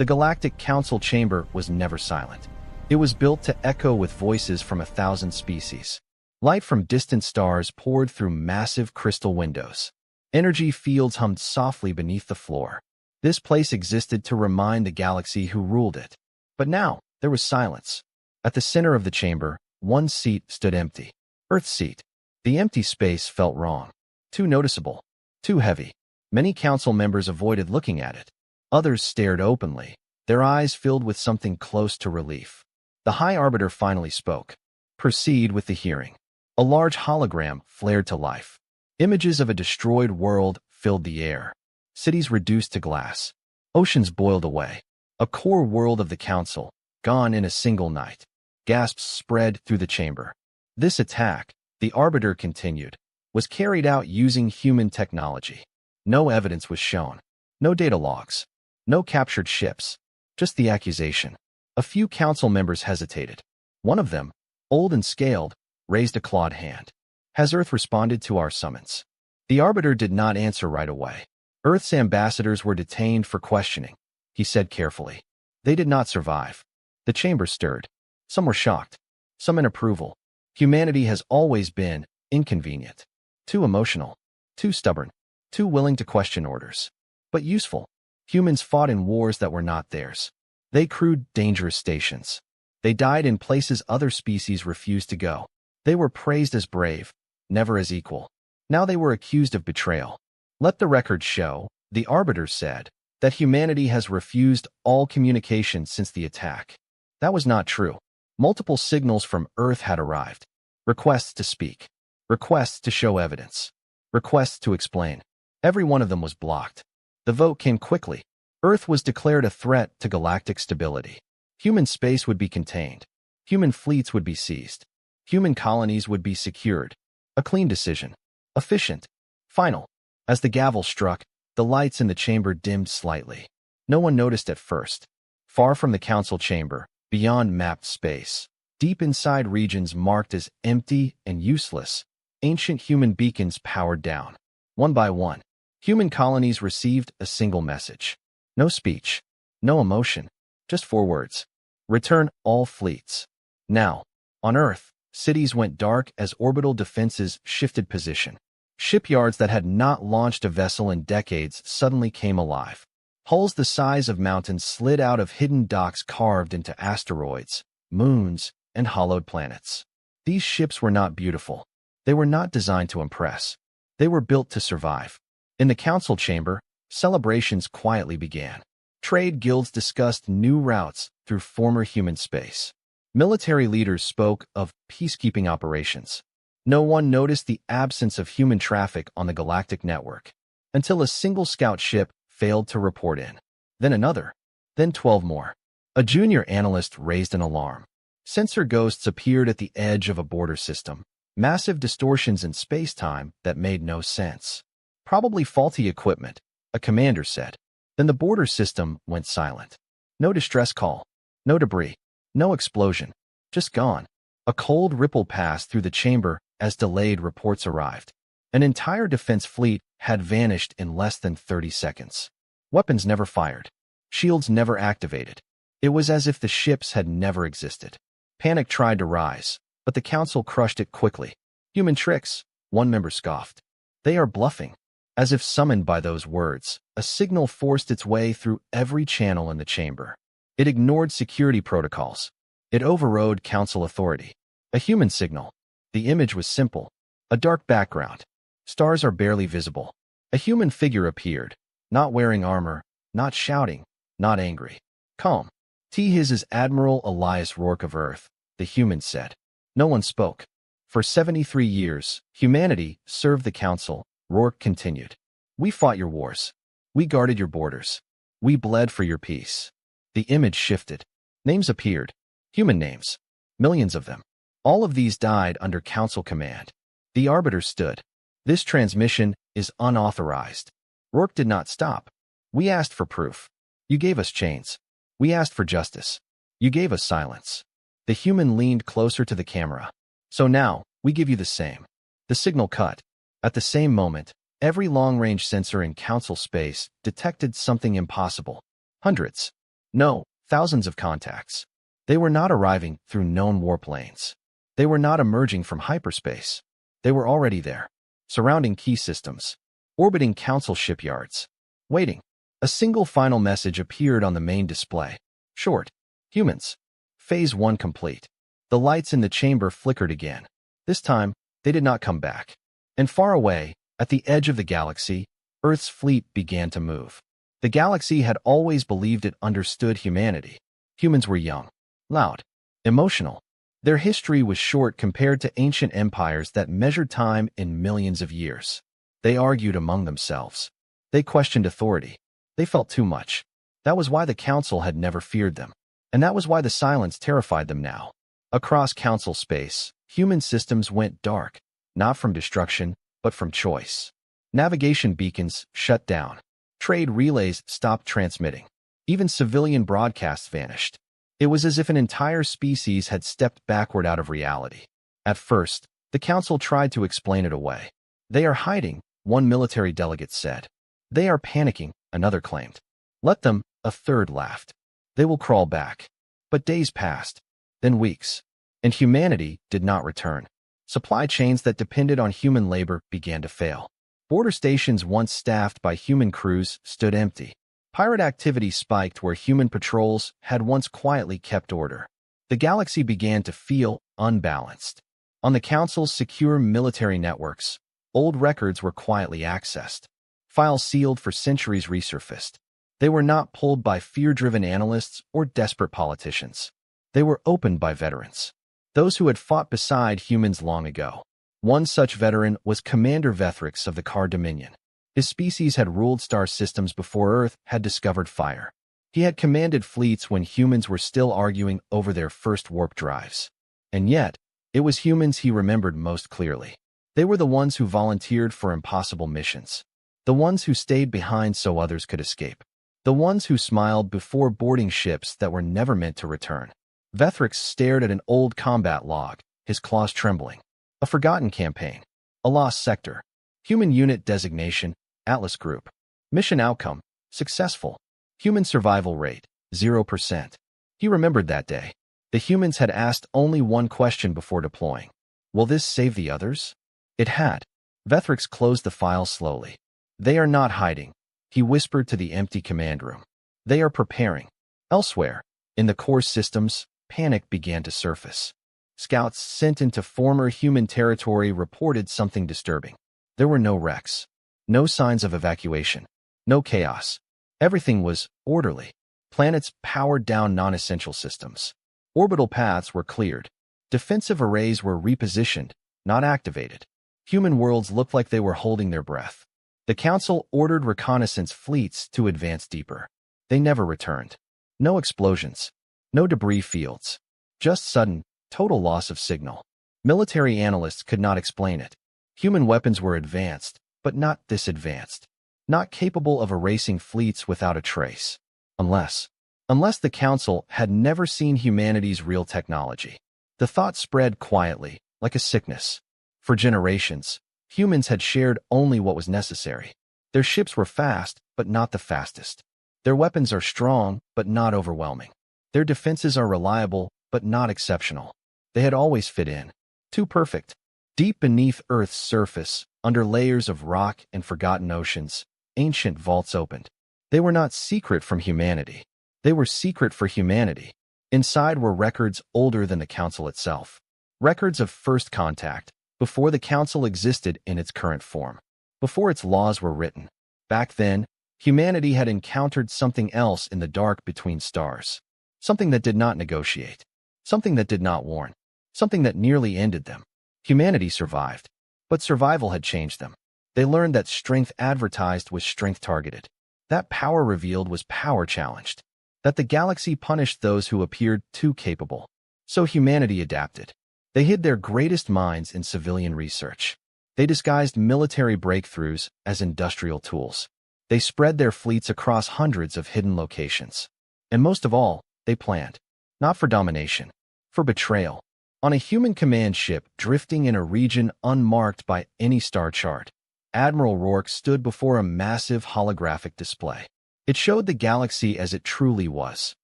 The Galactic Council chamber was never silent. It was built to echo with voices from 1,000 species. Light from distant stars poured through massive crystal windows. Energy fields hummed softly beneath the floor. This place existed to remind the galaxy who ruled it. But now, there was silence. At the center of the chamber, one seat stood empty. Earth's seat. The empty space felt wrong. Too noticeable. Too heavy. Many council members avoided looking at it. Others stared openly, their eyes filled with something close to relief. The High Arbiter finally spoke. Proceed with the hearing. A large hologram flared to life. Images of a destroyed world filled the air. Cities reduced to glass. Oceans boiled away. A core world of the council, gone in a single night. Gasps spread through the chamber. This attack, the Arbiter continued, was carried out using human technology. No evidence was shown. No data logs. No captured ships. Just the accusation. A few council members hesitated. One of them, old and scaled, raised a clawed hand. Has Earth responded to our summons? The Arbiter did not answer right away. Earth's ambassadors were detained for questioning, he said carefully. They did not survive. The chamber stirred. Some were shocked. Some in approval. Humanity has always been inconvenient. Too emotional. Too stubborn. Too willing to question orders. But useful. Humans fought in wars that were not theirs. They crewed dangerous stations. They died in places other species refused to go. They were praised as brave, never as equal. Now they were accused of betrayal. Let the record show, the Arbiter said, that humanity has refused all communication since the attack. That was not true. Multiple signals from Earth had arrived. Requests to speak. Requests to show evidence. Requests to explain. Every one of them was blocked. The vote came quickly. Earth was declared a threat to galactic stability. Human space would be contained. Human fleets would be seized. Human colonies would be secured. A clean decision. Efficient. Final. As the gavel struck, the lights in the chamber dimmed slightly. No one noticed at first. Far from the council chamber, beyond mapped space, deep inside regions marked as empty and useless, ancient human beacons powered down. One by one, human colonies received a single message. No speech. No emotion. Just 4 words. Return all fleets. Now, on Earth, cities went dark as orbital defenses shifted position. Shipyards that had not launched a vessel in decades suddenly came alive. Hulls the size of mountains slid out of hidden docks carved into asteroids, moons, and hollowed planets. These ships were not beautiful. They were not designed to impress. They were built to survive. In the council chamber, celebrations quietly began. Trade guilds discussed new routes through former human space. Military leaders spoke of peacekeeping operations. No one noticed the absence of human traffic on the galactic network, until a single scout ship failed to report in. Then another. Then 12 more. A junior analyst raised an alarm. Sensor ghosts appeared at the edge of a border system. Massive distortions in space-time that made no sense. Probably faulty equipment, a commander said. Then the border system went silent. No distress call. No debris. No explosion. Just gone. A cold ripple passed through the chamber as delayed reports arrived. An entire defense fleet had vanished in less than 30 seconds. Weapons never fired. Shields never activated. It was as if the ships had never existed. Panic tried to rise, but the council crushed it quickly. Human tricks, one member scoffed. They are bluffing. As if summoned by those words, a signal forced its way through every channel in the chamber. It ignored security protocols. It overrode council authority. A human signal. The image was simple. A dark background. Stars are barely visible. A human figure appeared, not wearing armor, not shouting, not angry. Calm. His is Admiral Elias Rourke of Earth, the human said. No one spoke. For 73 years, humanity served the council, Rourke continued. We fought your wars. We guarded your borders. We bled for your peace. The image shifted. Names appeared. Human names. Millions of them. All of these died under council command. The Arbiter stood. This transmission is unauthorized. Rourke did not stop. We asked for proof. You gave us chains. We asked for justice. You gave us silence. The human leaned closer to the camera. So now, we give you the same. The signal cut. At the same moment, every long-range sensor in council space detected something impossible. Hundreds. No, thousands of contacts. They were not arriving through known warp lanes. They were not emerging from hyperspace. They were already there, surrounding key systems, orbiting council shipyards, waiting. A single final message appeared on the main display. Short. Humans. Phase 1 complete. The lights in the chamber flickered again. This time, they did not come back. And far away, at the edge of the galaxy, Earth's fleet began to move. The galaxy had always believed it understood humanity. Humans were young, loud, emotional. Their history was short compared to ancient empires that measured time in millions of years. They argued among themselves. They questioned authority. They felt too much. That was why the Council had never feared them. And that was why the silence terrified them now. Across Council space, human systems went dark, not from destruction, but from choice. Navigation beacons shut down. Trade relays stopped transmitting. Even civilian broadcasts vanished. It was as if an entire species had stepped backward out of reality. At first, the Council tried to explain it away. They are hiding, one military delegate said. They are panicking, another claimed. Let them, a third laughed. They will crawl back. But days passed, then weeks, and humanity did not return. Supply chains that depended on human labor began to fail. Border stations once staffed by human crews stood empty. Pirate activity spiked where human patrols had once quietly kept order. The galaxy began to feel unbalanced. On the Council's secure military networks, old records were quietly accessed. Files sealed for centuries resurfaced. They were not pulled by fear-driven analysts or desperate politicians. They were opened by veterans, those who had fought beside humans long ago. One such veteran was Commander Vethrix of the Car Dominion. His species had ruled star systems before Earth had discovered fire. He had commanded fleets when humans were still arguing over their first warp drives. And yet, it was humans he remembered most clearly. They were the ones who volunteered for impossible missions. The ones who stayed behind so others could escape. The ones who smiled before boarding ships that were never meant to return. Vethrix stared at an old combat log, his claws trembling. A forgotten campaign. A lost sector. Human unit designation, Atlas Group. Mission outcome, successful. Human survival rate, 0%. He remembered that day. The humans had asked only one question before deploying. Will this save the others? It had. Vethrix closed the file slowly. They are not hiding, he whispered to the empty command room. They are preparing. Elsewhere, in the core systems, panic began to surface. Scouts sent into former human territory reported something disturbing. There were no wrecks, no signs of evacuation, no chaos. Everything was orderly. Planets powered down non-essential systems. Orbital paths were cleared. Defensive arrays were repositioned, not activated. Human worlds looked like they were holding their breath. The Council ordered reconnaissance fleets to advance deeper. They never returned. No explosions. No debris fields. Just sudden, total loss of signal. Military analysts could not explain it. Human weapons were advanced, but not this advanced. Not capable of erasing fleets without a trace. Unless the Council had never seen humanity's real technology. The thought spread quietly, like a sickness. For generations, humans had shared only what was necessary. Their ships were fast, but not the fastest. Their weapons are strong, but not overwhelming. Their defenses are reliable, but not exceptional. They had always fit in. Too perfect. Deep beneath Earth's surface, under layers of rock and forgotten oceans, ancient vaults opened. They were not secret from humanity. They were secret for humanity. Inside were records older than the Council itself. Records of first contact, before the Council existed in its current form. Before its laws were written. Back then, humanity had encountered something else in the dark between stars. Something that did not negotiate. Something that did not warn. Something that nearly ended them. Humanity survived. But survival had changed them. They learned that strength advertised was strength targeted. That power revealed was power challenged. That the galaxy punished those who appeared too capable. So humanity adapted. They hid their greatest minds in civilian research. They disguised military breakthroughs as industrial tools. They spread their fleets across hundreds of hidden locations. And most of all, they planned. Not for domination. For betrayal. On a human command ship drifting in a region unmarked by any star chart, Admiral Rourke stood before a massive holographic display. It showed the galaxy as it truly was.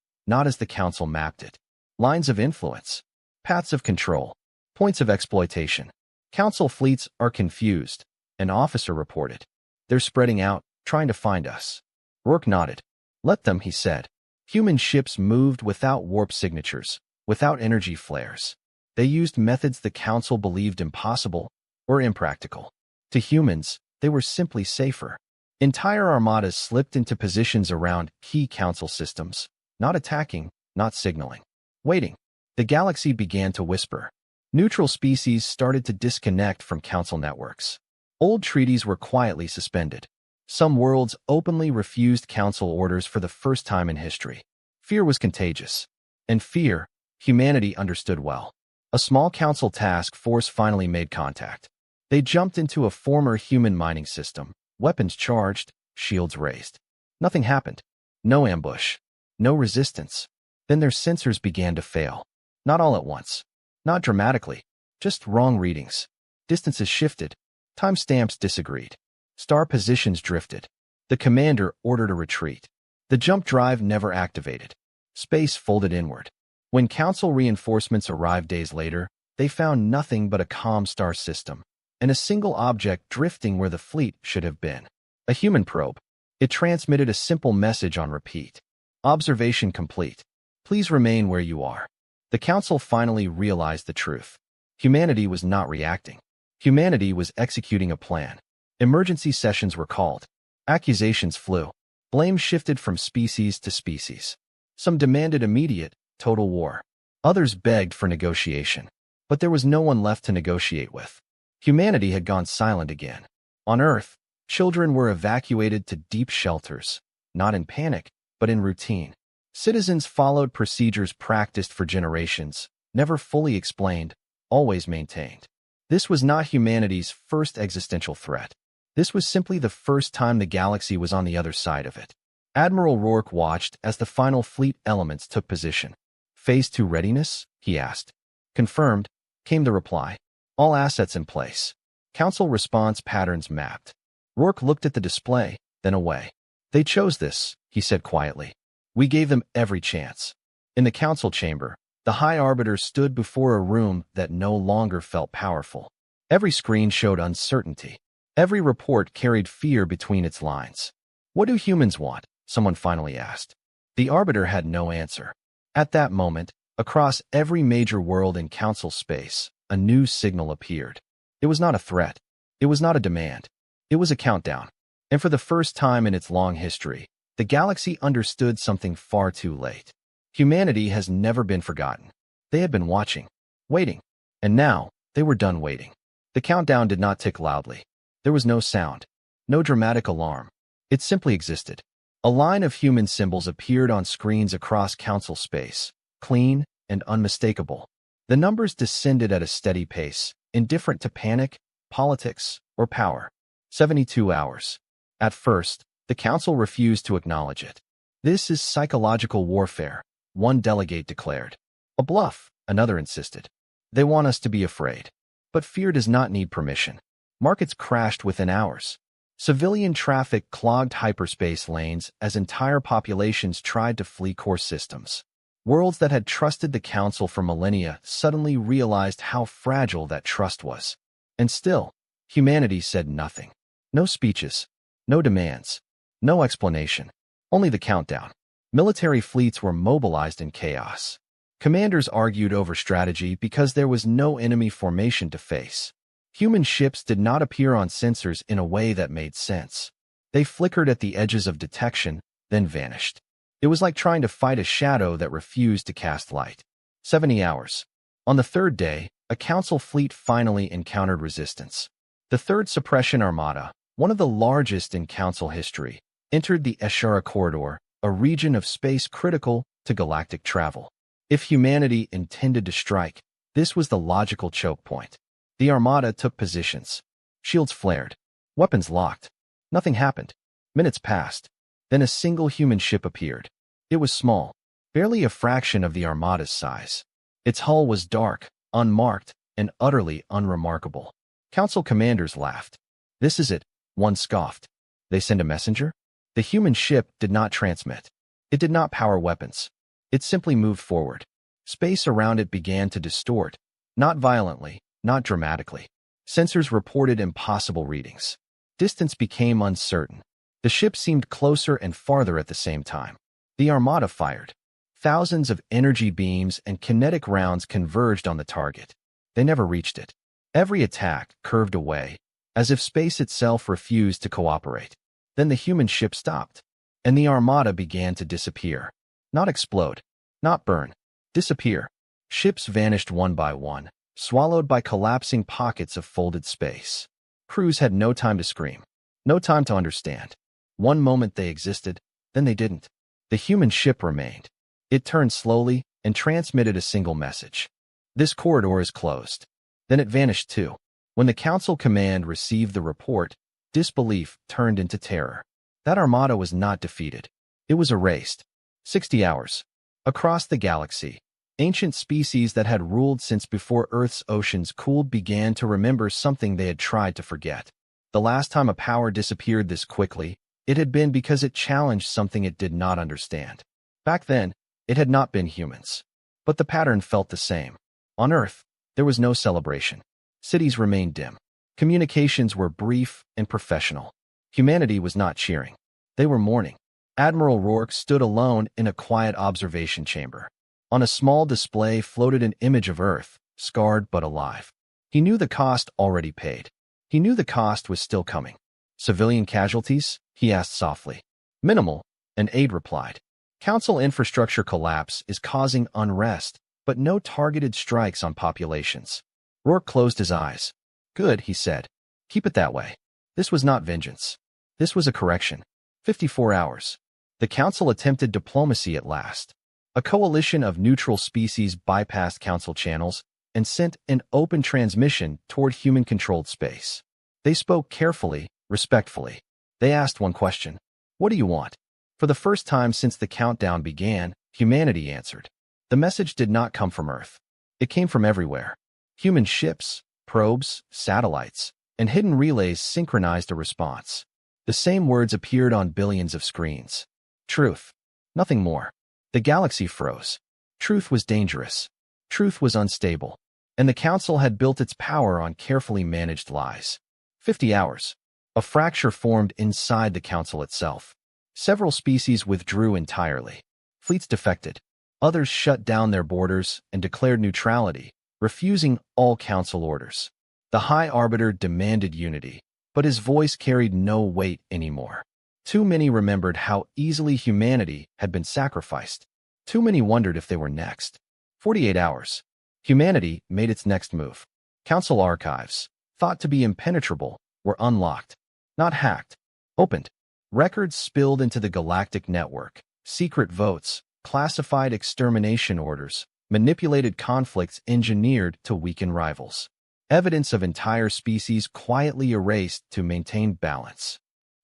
not as the Council mapped it. Lines of influence, paths of control, points of exploitation. Council fleets are confused, an officer reported. They're spreading out, trying to find us. Rourke nodded. Let them, he said. Human ships moved without warp signatures, without energy flares. They used methods the Council believed impossible or impractical. To humans, they were simply safer. Entire armadas slipped into positions around key Council systems, not attacking, not signaling. Waiting. The galaxy began to whisper. Neutral species started to disconnect from Council networks. Old treaties were quietly suspended. Some worlds openly refused Council orders for the first time in history. Fear was contagious. And fear, humanity understood well. A small Council task force finally made contact. They jumped into a former human mining system, weapons charged, shields raised. Nothing happened. No ambush. No resistance. Then their sensors began to fail. Not all at once. Not dramatically. Just wrong readings. Distances shifted. Timestamps disagreed. Star positions drifted. The commander ordered a retreat. The jump drive never activated. Space folded inward. When Council reinforcements arrived days later, they found nothing but a calm star system, and a single object drifting where the fleet should have been. A human probe. It transmitted a simple message on repeat. Observation complete. Please remain where you are. The Council finally realized the truth. Humanity was not reacting. Humanity was executing a plan. Emergency sessions were called. Accusations flew. Blame shifted from species to species. Some demanded immediate, total war. Others begged for negotiation. But there was no one left to negotiate with. Humanity had gone silent again. On Earth, children were evacuated to deep shelters, not in panic, but in routine. Citizens followed procedures practiced for generations, never fully explained, always maintained. This was not humanity's first existential threat. This was simply the first time the galaxy was on the other side of it. Admiral Rourke watched as the final fleet elements took position. Phase 2 readiness? He asked. Confirmed, came the reply. All assets in place. Council response patterns mapped. Rourke looked at the display, then away. They chose this, he said quietly. We gave them every chance. In the Council chamber, the High Arbiter stood before a room that no longer felt powerful. Every screen showed uncertainty. Every report carried fear between its lines. What do humans want? Someone finally asked. The Arbiter had no answer. At that moment, across every major world in Council space, a new signal appeared. It was not a threat. It was not a demand. It was a countdown. And for the first time in its long history, the galaxy understood something far too late. Humanity has never been forgotten. They had been watching, waiting, and now they were done waiting. The countdown did not tick loudly. There was no sound, no dramatic alarm. It simply existed. A line of human symbols appeared on screens across Council space, clean and unmistakable. The numbers descended at a steady pace, indifferent to panic, politics, or power. 72 hours. At first, the Council refused to acknowledge it. This is psychological warfare, one delegate declared. A bluff, another insisted. They want us to be afraid. But fear does not need permission. Markets crashed within hours. Civilian traffic clogged hyperspace lanes as entire populations tried to flee core systems. Worlds that had trusted the Council for millennia suddenly realized how fragile that trust was. And still, humanity said nothing. No speeches, no demands, no explanation, only the countdown. Military fleets were mobilized in chaos. Commanders argued over strategy because there was no enemy formation to face. Human ships did not appear on sensors in a way that made sense. They flickered at the edges of detection, then vanished. It was like trying to fight a shadow that refused to cast light. 70 hours. On the third day, a Council fleet finally encountered resistance. The Third Suppression Armada, one of the largest in Council history, entered the Eshara Corridor, a region of space critical to galactic travel. If humanity intended to strike, this was the logical choke point. The Armada took positions. Shields flared. Weapons locked. Nothing happened. Minutes passed. Then a single human ship appeared. It was small, barely a fraction of the Armada's size. Its hull was dark, unmarked, and utterly unremarkable. Council commanders laughed. This is it, one scoffed. They send a messenger? The human ship did not transmit. It did not power weapons. It simply moved forward. Space around it began to distort, not violently, not dramatically. Sensors reported impossible readings. Distance became uncertain. The ship seemed closer and farther at the same time. The Armada fired. Thousands of energy beams and kinetic rounds converged on the target. They never reached it. Every attack curved away, as if space itself refused to cooperate. Then the human ship stopped, and the Armada began to disappear. Not explode, not burn, disappear. Ships vanished one by one, swallowed by collapsing pockets of folded space. Crews had no time to scream, no time to understand. One moment they existed, then they didn't. The human ship remained. It turned slowly and transmitted a single message. This corridor is closed. Then it vanished too. When the Council Command received the report, disbelief turned into terror. That Armada was not defeated. It was erased. 60 hours. Across the galaxy, ancient species that had ruled since before Earth's oceans cooled began to remember something they had tried to forget. The last time a power disappeared this quickly, it had been because it challenged something it did not understand. Back then, it had not been humans. But the pattern felt the same. On Earth, there was no celebration. Cities remained dim. Communications were brief and professional. Humanity was not cheering. They were mourning. Admiral Rourke stood alone in a quiet observation chamber. On a small display floated an image of Earth, scarred but alive. He knew the cost already paid. He knew the cost was still coming. Civilian casualties? He asked softly. Minimal, an aide replied. Council infrastructure collapse is causing unrest, but no targeted strikes on populations. Rourke closed his eyes. Good, he said. Keep it that way. This was not vengeance. This was a correction. 54 hours. The Council attempted diplomacy at last. A coalition of neutral species bypassed Council channels and sent an open transmission toward human-controlled space. They spoke carefully, respectfully. They asked one question. What do you want? For the first time since the countdown began, humanity answered. The message did not come from Earth. It came from everywhere. Human ships, probes, satellites, and hidden relays synchronized a response. The same words appeared on billions of screens. Truth. Nothing more. The galaxy froze. Truth was dangerous. Truth was unstable. And the Council had built its power on carefully managed lies. 50 hours. A fracture formed inside the Council itself. Several species withdrew entirely. Fleets defected. Others shut down their borders and declared neutrality, refusing all Council orders. The High Arbiter demanded unity, but his voice carried no weight anymore. Too many remembered how easily humanity had been sacrificed. Too many wondered if they were next. 48 hours. Humanity made its next move. Council archives, thought to be impenetrable, were unlocked. Not hacked. Opened. Records spilled into the galactic network. Secret votes, classified extermination orders, manipulated conflicts engineered to weaken rivals. Evidence of entire species quietly erased to maintain balance.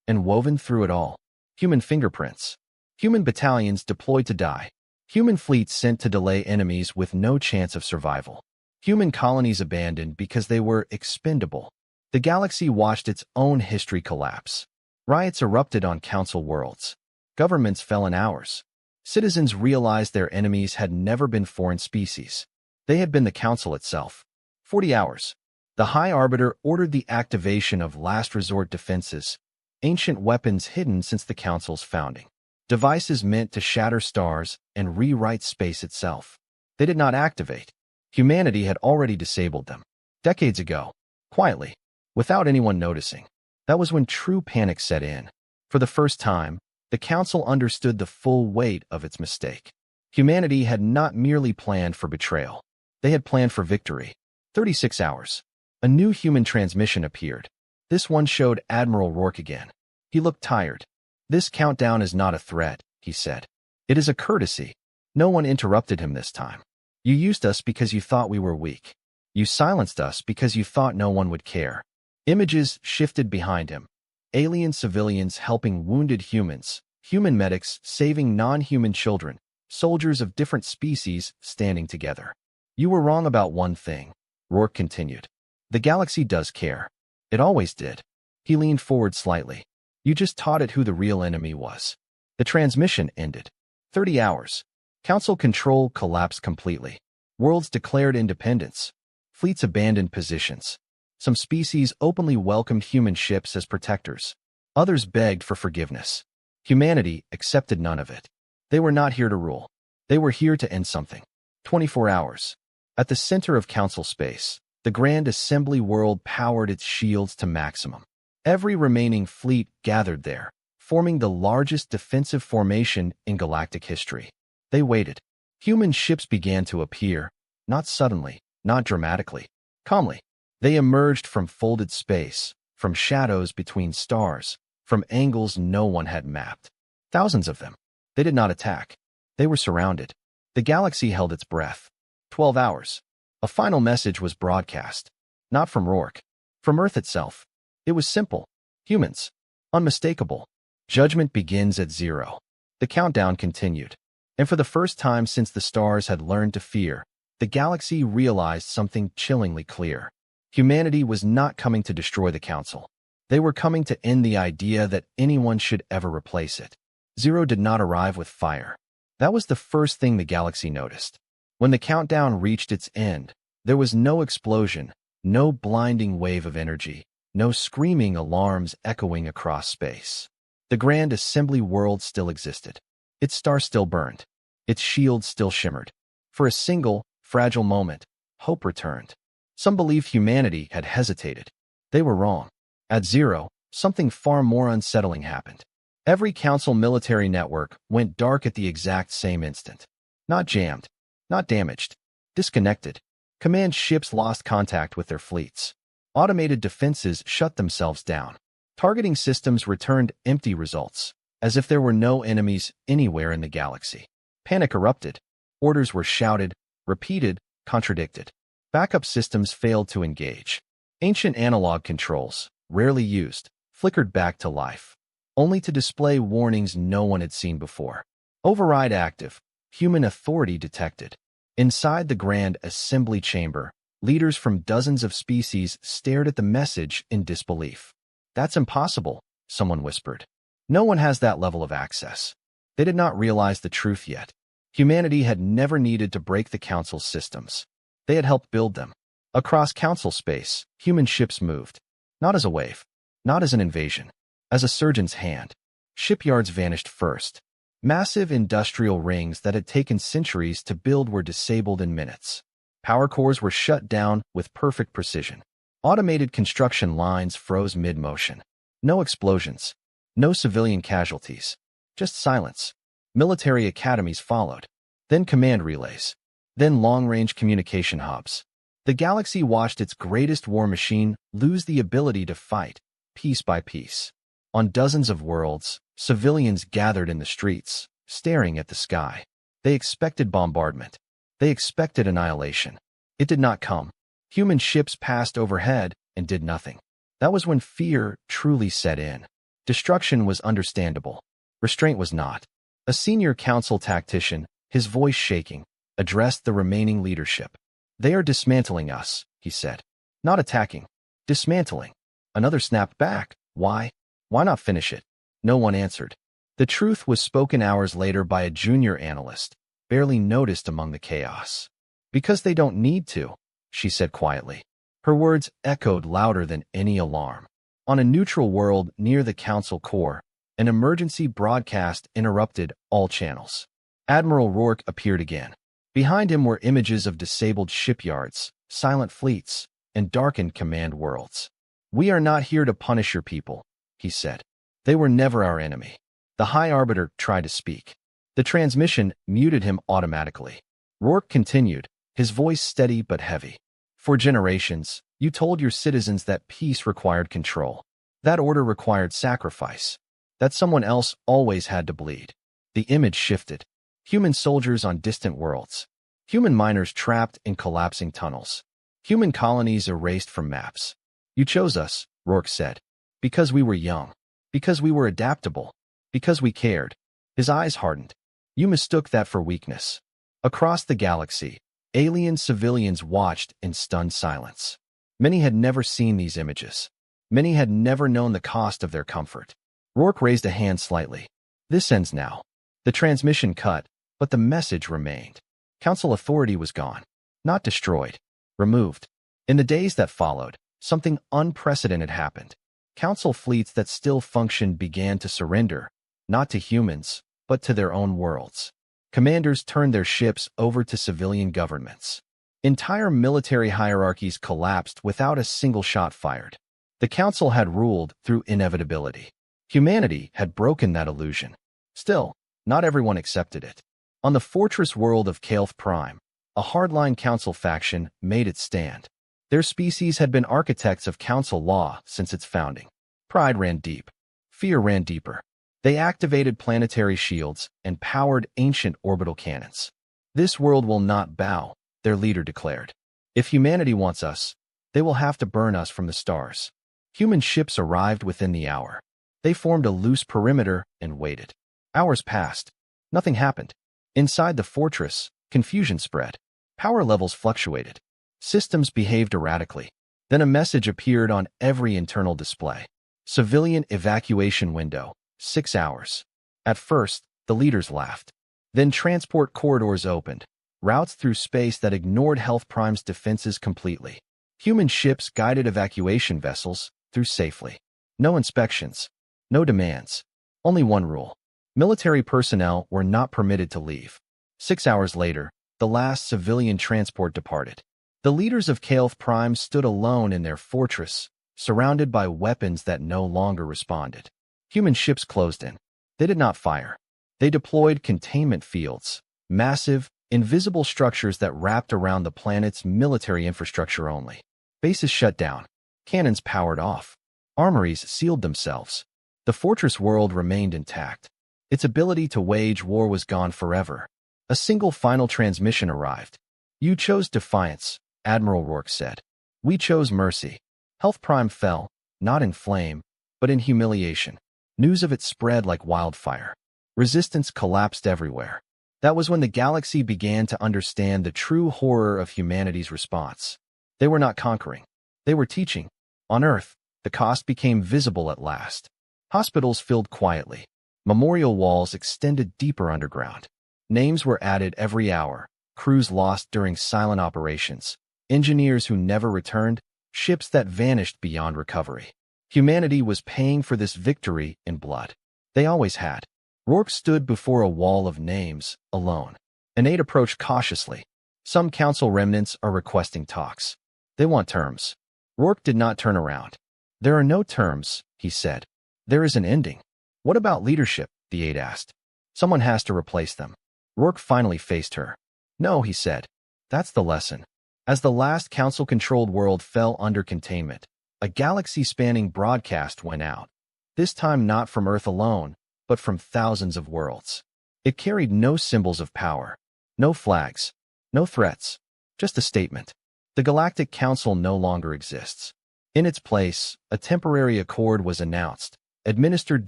And woven through it all, human fingerprints. Human battalions deployed to die. Human fleets sent to delay enemies with no chance of survival. Human colonies abandoned because they were expendable. The galaxy watched its own history collapse. Riots erupted on Council worlds. Governments fell in hours. Citizens realized their enemies had never been foreign species. They had been the Council itself. 40 hours. The High Arbiter ordered the activation of last resort defenses, ancient weapons hidden since the Council's founding. Devices meant to shatter stars and rewrite space itself. They did not activate. Humanity had already disabled them. Decades ago. Quietly. Without anyone noticing. That was when true panic set in. For the first time, the Council understood the full weight of its mistake. Humanity had not merely planned for betrayal. They had planned for victory. 36 hours. A new human transmission appeared. This one showed Admiral Rourke again. He looked tired. This countdown is not a threat, he said. It is a courtesy. No one interrupted him this time. You used us because you thought we were weak. You silenced us because you thought no one would care. Images shifted behind him. Alien civilians helping wounded humans, human medics saving non-human children, soldiers of different species standing together. You were wrong about one thing, Rourke continued. The galaxy does care. It always did. He leaned forward slightly. You just taught it who the real enemy was. The transmission ended. 30 hours. Council control collapsed completely. Worlds declared independence. Fleets abandoned positions. Some species openly welcomed human ships as protectors. Others begged for forgiveness. Humanity accepted none of it. They were not here to rule. They were here to end something. 24 hours. At the center of Council space, the Grand Assembly world powered its shields to maximum. Every remaining fleet gathered there, forming the largest defensive formation in galactic history. They waited. Human ships began to appear, not suddenly, not dramatically, calmly. They emerged from folded space, from shadows between stars, from angles no one had mapped. Thousands of them. They did not attack. They were surrounded. The galaxy held its breath. 12 hours. A final message was broadcast. Not from Rourke. From Earth itself. It was simple. Humans. Unmistakable. Judgment begins at 0. The countdown continued. And for the first time since the stars had learned to fear, the galaxy realized something chillingly clear. Humanity was not coming to destroy the Council. They were coming to end the idea that anyone should ever replace it. 0 did not arrive with fire. That was the first thing the galaxy noticed. When the countdown reached its end, there was no explosion, no blinding wave of energy, no screaming alarms echoing across space. The Grand Assembly world still existed. Its star still burned. Its shield still shimmered. For a single, fragile moment, hope returned. Some believed humanity had hesitated. They were wrong. At 0, something far more unsettling happened. Every Council military network went dark at the exact same instant. Not jammed, not damaged, disconnected. Command ships lost contact with their fleets. Automated defenses shut themselves down. Targeting systems returned empty results, as if there were no enemies anywhere in the galaxy. Panic erupted. Orders were shouted, repeated, contradicted. Backup systems failed to engage. Ancient analog controls, rarely used, flickered back to life, only to display warnings no one had seen before. Override active. Human authority detected. Inside the Grand Assembly chamber, leaders from dozens of species stared at the message in disbelief. "That's impossible," someone whispered. "No one has that level of access." They did not realize the truth yet. Humanity had never needed to break the Council's systems. They had helped build them. Across Council space, human ships moved. Not as a wave. Not as an invasion. As a surgeon's hand. Shipyards vanished first. Massive industrial rings that had taken centuries to build were disabled in minutes. Power cores were shut down with perfect precision. Automated construction lines froze mid-motion. No explosions. No civilian casualties. Just silence. Military academies followed. Then command relays. Then long-range communication hubs. The galaxy watched its greatest war machine lose the ability to fight, piece by piece. On dozens of worlds, civilians gathered in the streets, staring at the sky. They expected bombardment. They expected annihilation. It did not come. Human ships passed overhead and did nothing. That was when fear truly set in. Destruction was understandable. Restraint was not. A senior council tactician, his voice shaking, addressed the remaining leadership. "They are dismantling us," he said. "Not attacking. Dismantling." Another snapped back. "Why? Why not finish it?" No one answered. The truth was spoken hours later by a junior analyst, barely noticed among the chaos. "Because they don't need to," she said quietly. Her words echoed louder than any alarm. On a neutral world near the Council core, an emergency broadcast interrupted all channels. Admiral Rourke appeared again. Behind him were images of disabled shipyards, silent fleets, and darkened command worlds. "We are not here to punish your people," he said. "They were never our enemy." The High Arbiter tried to speak. The transmission muted him automatically. Rourke continued, his voice steady but heavy. "For generations, you told your citizens that peace required control. That order required sacrifice. That someone else always had to bleed." The image shifted. Human soldiers on distant worlds. Human miners trapped in collapsing tunnels. Human colonies erased from maps. "You chose us," Rourke said. "Because we were young. Because we were adaptable. Because we cared." His eyes hardened. "You mistook that for weakness." Across the galaxy, alien civilians watched in stunned silence. Many had never seen these images. Many had never known the cost of their comfort. Rourke raised a hand slightly. "This ends now." The transmission cut, But the message remained. Council authority was gone, not destroyed, removed. In the days that followed, something unprecedented happened. Council fleets that still functioned began to surrender, not to humans, but to their own worlds. Commanders turned their ships over to civilian governments. Entire military hierarchies collapsed without a single shot fired. The Council had ruled through inevitability. Humanity had broken that illusion. Still, not everyone accepted it. On the fortress world of Calth Prime, a hardline Council faction made its stand. Their species had been architects of Council law since its founding. Pride ran deep. Fear ran deeper. They activated planetary shields and powered ancient orbital cannons. This world will not bow, their leader declared. If humanity wants us, they will have to burn us from the stars. Human ships arrived within the hour. They formed a loose perimeter and waited. Hours passed. Nothing happened. Inside the fortress, confusion spread. Power levels fluctuated. Systems behaved erratically. Then a message appeared on every internal display. Civilian evacuation window, 6 hours. At first, the leaders laughed. Then transport corridors opened, routes through space that ignored Health Prime's defenses completely. Human ships guided evacuation vessels through safely. No inspections, no demands. Only one rule. Military personnel were not permitted to leave. 6 hours later, the last civilian transport departed. The leaders of Calth Prime stood alone in their fortress, surrounded by weapons that no longer responded. Human ships closed in. They did not fire. They deployed containment fields, massive, invisible structures that wrapped around the planet's military infrastructure only. Bases shut down. Cannons powered off. Armories sealed themselves. The fortress world remained intact. Its ability to wage war was gone forever. A single final transmission arrived. You chose defiance, Admiral Rourke said. We chose mercy. Health Prime fell, not in flame, but in humiliation. News of it spread like wildfire. Resistance collapsed everywhere. That was when the galaxy began to understand the true horror of humanity's response. They were not conquering. They were teaching. On Earth, the cost became visible at last. Hospitals filled quietly. Memorial walls extended deeper underground. Names were added every hour, crews lost during silent operations, engineers who never returned, ships that vanished beyond recovery. Humanity was paying for this victory in blood. They always had. Rourke stood before a wall of names, alone. An aide approached cautiously. Some Council remnants are requesting talks. They want terms. Rourke did not turn around. There are no terms, he said. There is an ending. What about leadership? The aide asked. Someone has to replace them. Rourke finally faced her. No, he said. That's the lesson. As the last Council-controlled world fell under containment, a galaxy-spanning broadcast went out. This time not from Earth alone, but from thousands of worlds. It carried no symbols of power, no flags, no threats, just a statement. The Galactic Council no longer exists. In its place, a temporary accord was announced, administered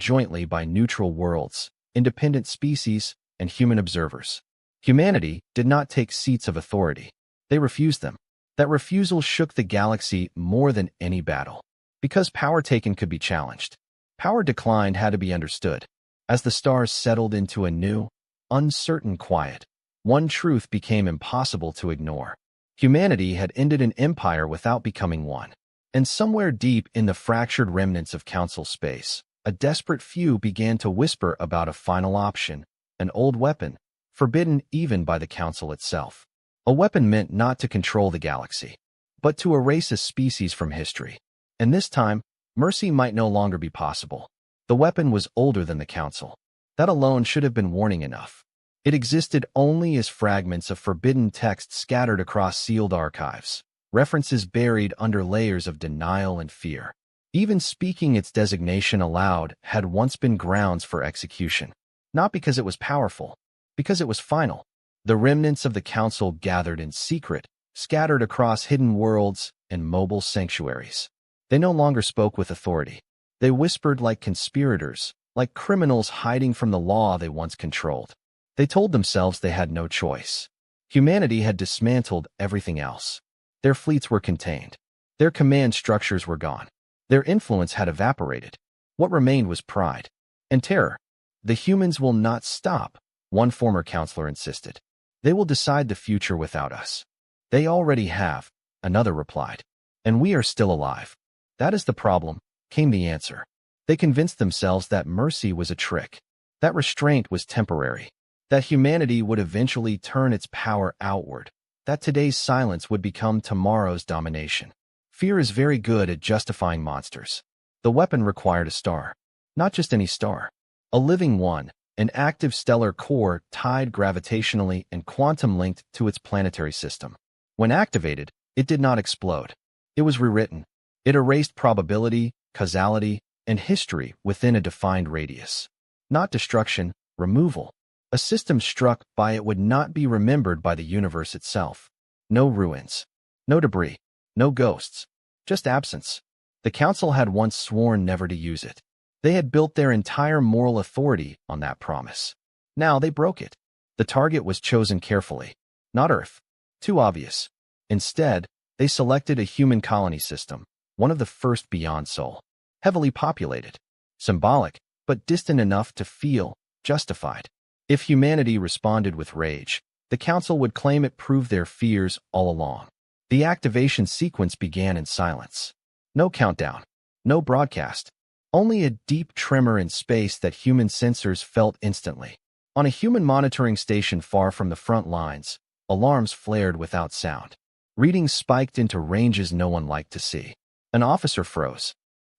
jointly by neutral worlds, independent species, and human observers. Humanity did not take seats of authority. They refused them. That refusal shook the galaxy more than any battle. Because power taken could be challenged. Power declined had to be understood. As the stars settled into a new, uncertain quiet, one truth became impossible to ignore. Humanity had ended an empire without becoming one. And somewhere deep in the fractured remnants of Council space, a desperate few began to whisper about a final option, an old weapon, forbidden even by the Council itself. A weapon meant not to control the galaxy, but to erase a species from history. And this time, mercy might no longer be possible. The weapon was older than the Council. That alone should have been warning enough. It existed only as fragments of forbidden text scattered across sealed archives, references buried under layers of denial and fear. Even speaking its designation aloud had once been grounds for execution. Not because it was powerful, because it was final. The remnants of the Council gathered in secret, scattered across hidden worlds and mobile sanctuaries. They no longer spoke with authority. They whispered like conspirators, like criminals hiding from the law they once controlled. They told themselves they had no choice. Humanity had dismantled everything else. Their fleets were contained. Their command structures were gone. Their influence had evaporated. What remained was pride and terror. The humans will not stop, one former counselor insisted. They will decide the future without us. They already have, another replied. And we are still alive. That is the problem, came the answer. They convinced themselves that mercy was a trick, that restraint was temporary, that humanity would eventually turn its power outward, that today's silence would become tomorrow's domination. Fear is very good at justifying monsters. The weapon required a star. Not just any star. A living one, an active stellar core tied gravitationally and quantum-linked to its planetary system. When activated, it did not explode. It was rewritten. It erased probability, causality, and history within a defined radius. Not destruction, removal. A system struck by it would not be remembered by the universe itself. No ruins. No debris. No ghosts. Just absence. The Council had once sworn never to use it. They had built their entire moral authority on that promise. Now they broke it. The target was chosen carefully. Not Earth. Too obvious. Instead, they selected a human colony system, one of the first beyond Sol. Heavily populated. Symbolic, but distant enough to feel justified. If humanity responded with rage, the Council would claim it proved their fears all along. The activation sequence began in silence. No countdown. No broadcast. Only a deep tremor in space that human sensors felt instantly. On a human monitoring station far from the front lines, alarms flared without sound. Readings spiked into ranges no one liked to see. An officer froze.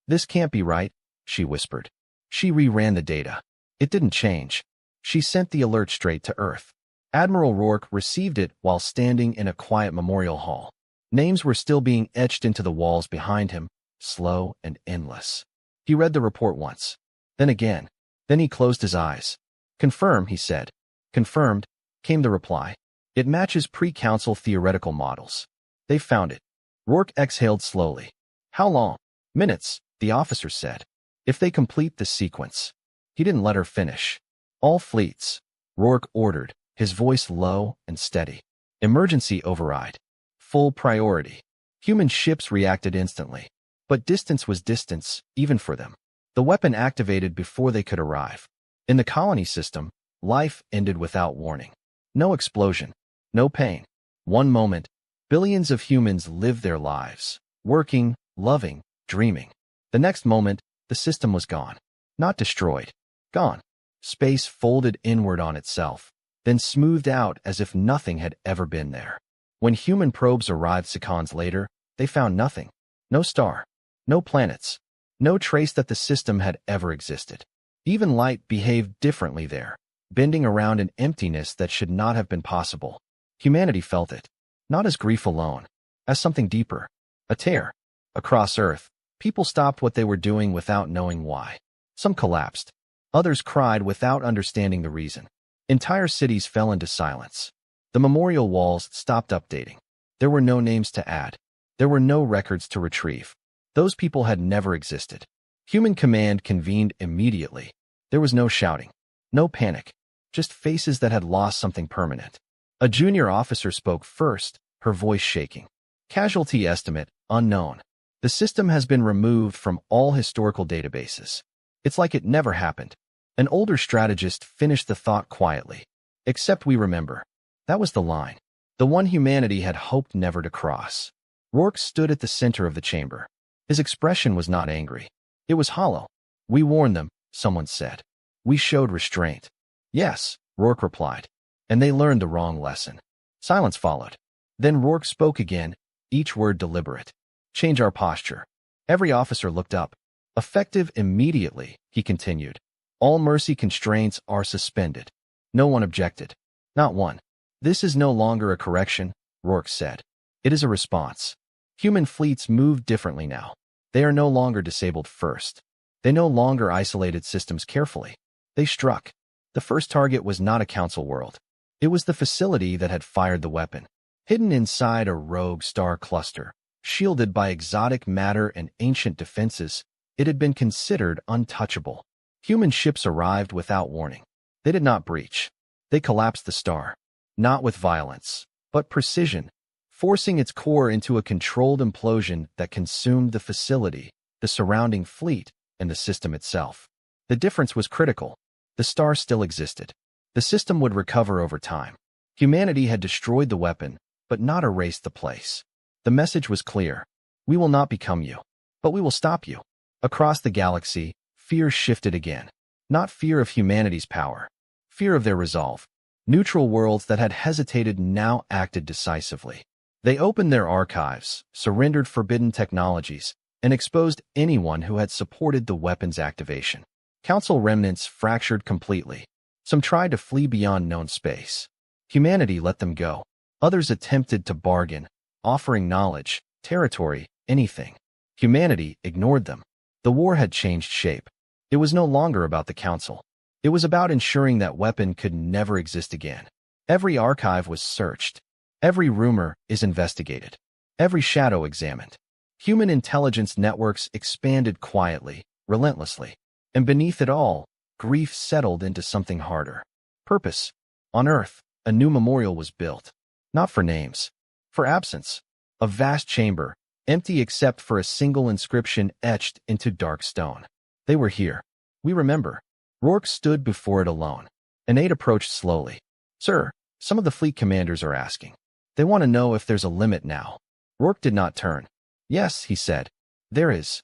"This can't be right," she whispered. She reran the data. It didn't change. She sent the alert straight to Earth. Admiral Rourke received it while standing in a quiet memorial hall. Names were still being etched into the walls behind him, slow and endless. He read the report once, then again. Then he closed his eyes. "Confirm," he said. "Confirmed," came the reply. "It matches pre-council theoretical models. They found it." Rourke exhaled slowly. "How long?" "Minutes," the officer said. "If they complete the sequence." He didn't let her finish. "All fleets," Rourke ordered, his voice low and steady. "Emergency override. Full priority." Human ships reacted instantly. But distance was distance, even for them. The weapon activated before they could arrive. In the colony system, life ended without warning. No explosion. No pain. One moment, billions of humans lived their lives, working, loving, dreaming. The next moment, the system was gone. Not destroyed. Gone. Space folded inward on itself, then smoothed out as if nothing had ever been there. When human probes arrived seconds later, they found nothing. No star. No planets. No trace that the system had ever existed. Even light behaved differently there, bending around an emptiness that should not have been possible. Humanity felt it, not as grief alone, as something deeper. A tear. Across Earth, people stopped what they were doing without knowing why. Some collapsed. Others cried without understanding the reason. Entire cities fell into silence. The memorial walls stopped updating. There were no names to add. There were no records to retrieve. Those people had never existed. Human command convened immediately. There was no shouting. No panic. Just faces that had lost something permanent. A junior officer spoke first, her voice shaking. "Casualty estimate, unknown. The system has been removed from all historical databases. It's like it never happened." An older strategist finished the thought quietly. "Except we remember." That was the line. The one humanity had hoped never to cross. Rourke stood at the center of the chamber. His expression was not angry. It was hollow. "We warned them," someone said. "We showed restraint." "Yes," Rourke replied. "And they learned the wrong lesson." Silence followed. Then Rourke spoke again, each word deliberate. "Change our posture." Every officer looked up. "Effective immediately," he continued. "All mercy constraints are suspended." No one objected. Not one. "This is no longer a correction," Rourke said. "It is a response." Human fleets move differently now. They are no longer disabled first. They no longer isolated systems carefully. They struck. The first target was not a council world. It was the facility that had fired the weapon. Hidden inside a rogue star cluster, shielded by exotic matter and ancient defenses, it had been considered untouchable. Human ships arrived without warning. They did not breach. They collapsed the star. Not with violence, but precision, forcing its core into a controlled implosion that consumed the facility, the surrounding fleet, and the system itself. The difference was critical. The star still existed. The system would recover over time. Humanity had destroyed the weapon, but not erased the place. The message was clear. We will not become you, but we will stop you. Across the galaxy, fear shifted again. Not fear of humanity's power, fear of their resolve. Neutral worlds that had hesitated now acted decisively. They opened their archives, surrendered forbidden technologies, and exposed anyone who had supported the weapon's activation. Council remnants fractured completely. Some tried to flee beyond known space. Humanity let them go. Others attempted to bargain, offering knowledge, territory, anything. Humanity ignored them. The war had changed shape. It was no longer about the Council. It was about ensuring that weapon could never exist again. Every archive was searched. Every rumor is investigated. Every shadow examined. Human intelligence networks expanded quietly, relentlessly. And beneath it all, grief settled into something harder. Purpose. On Earth, a new memorial was built. Not for names. For absence. A vast chamber, empty except for a single inscription etched into dark stone. They were here. We remember. Rourke stood before it alone. An aide approached slowly. Sir, some of the fleet commanders are asking. They want to know if there's a limit now. Rourke did not turn. Yes, he said. There is.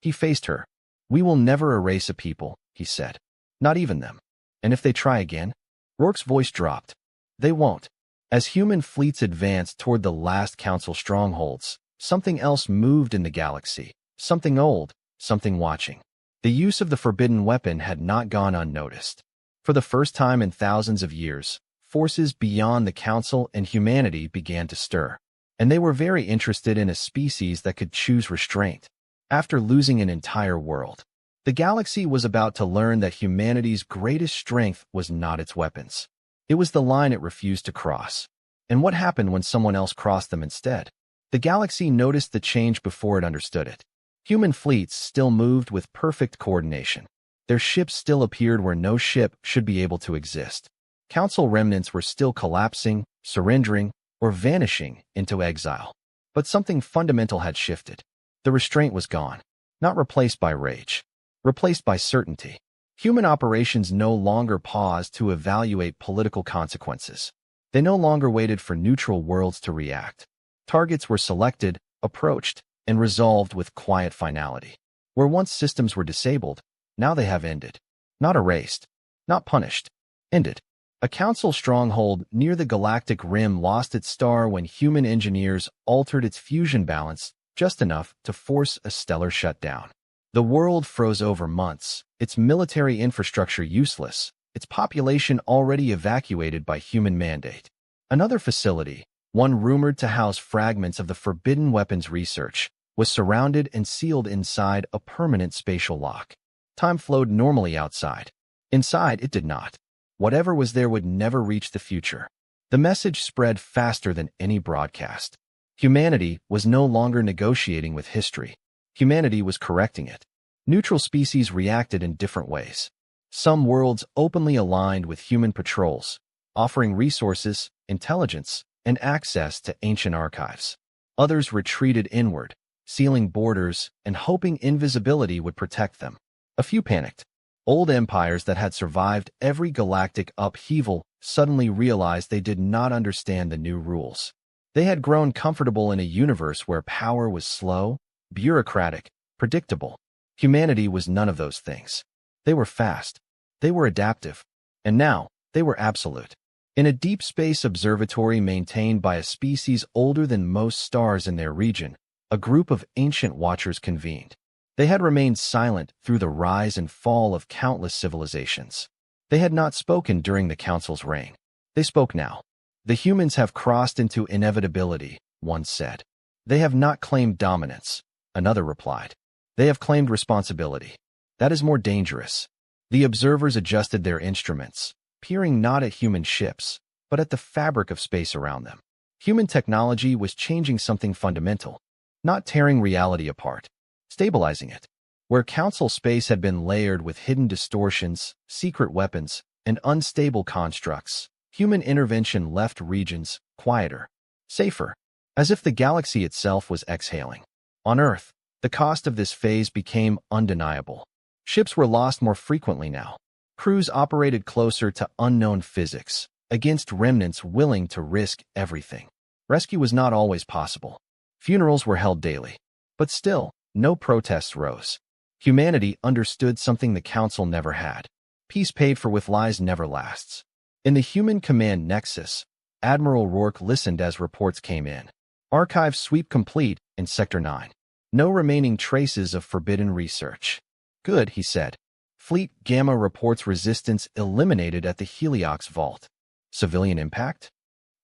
He faced her. We will never erase a people, he said. Not even them. And if they try again? Rourke's voice dropped. They won't. As human fleets advanced toward the last Council strongholds, something else moved in the galaxy. Something old, something watching. The use of the forbidden weapon had not gone unnoticed. For the first time in thousands of years, forces beyond the Council and humanity began to stir. And they were very interested in a species that could choose restraint. After losing an entire world, the galaxy was about to learn that humanity's greatest strength was not its weapons. It was the line it refused to cross. And what happened when someone else crossed them instead? The galaxy noticed the change before it understood it. Human fleets still moved with perfect coordination. Their ships still appeared where no ship should be able to exist. Council remnants were still collapsing, surrendering, or vanishing into exile. But something fundamental had shifted. The restraint was gone, not replaced by rage, replaced by certainty. Human operations no longer paused to evaluate political consequences. They no longer waited for neutral worlds to react. Targets were selected, approached, and resolved with quiet finality. Where once systems were disabled, now they have ended. Not erased, not punished. Ended. A Council stronghold near the galactic rim lost its star when human engineers altered its fusion balance just enough to force a stellar shutdown. The world froze over months, its military infrastructure useless, its population already evacuated by human mandate. Another facility, one rumored to house fragments of the forbidden weapons research, was surrounded and sealed inside a permanent spatial lock. Time flowed normally outside. Inside, it did not. Whatever was there would never reach the future. The message spread faster than any broadcast. Humanity was no longer negotiating with history. Humanity was correcting it. Neutral species reacted in different ways. Some worlds openly aligned with human patrols, offering resources, intelligence, and access to ancient archives. Others retreated inward, sealing borders and hoping invisibility would protect them. A few panicked. Old empires that had survived every galactic upheaval suddenly realized they did not understand the new rules. They had grown comfortable in a universe where power was slow, bureaucratic, predictable. Humanity was none of those things. They were fast. They were adaptive. And now, they were absolute. In a deep space observatory maintained by a species older than most stars in their region, a group of ancient watchers convened. They had remained silent through the rise and fall of countless civilizations. They had not spoken during the Council's reign. They spoke now. The humans have crossed into inevitability, one said. They have not claimed dominance, another replied. They have claimed responsibility. That is more dangerous. The observers adjusted their instruments, peering not at human ships, but at the fabric of space around them. Human technology was changing something fundamental, not tearing reality apart, stabilizing it. Where Council space had been layered with hidden distortions, secret weapons, and unstable constructs, human intervention left regions quieter, safer, as if the galaxy itself was exhaling. On Earth, the cost of this phase became undeniable. Ships were lost more frequently now. Crews operated closer to unknown physics, against remnants willing to risk everything. Rescue was not always possible. Funerals were held daily. But still, no protests rose. Humanity understood something the Council never had. Peace paid for with lies never lasts. In the Human Command Nexus, Admiral Rourke listened as reports came in. Archive sweep complete in Sector 9. No remaining traces of forbidden research. Good, he said. Fleet Gamma reports resistance eliminated at the Heliox Vault. Civilian impact?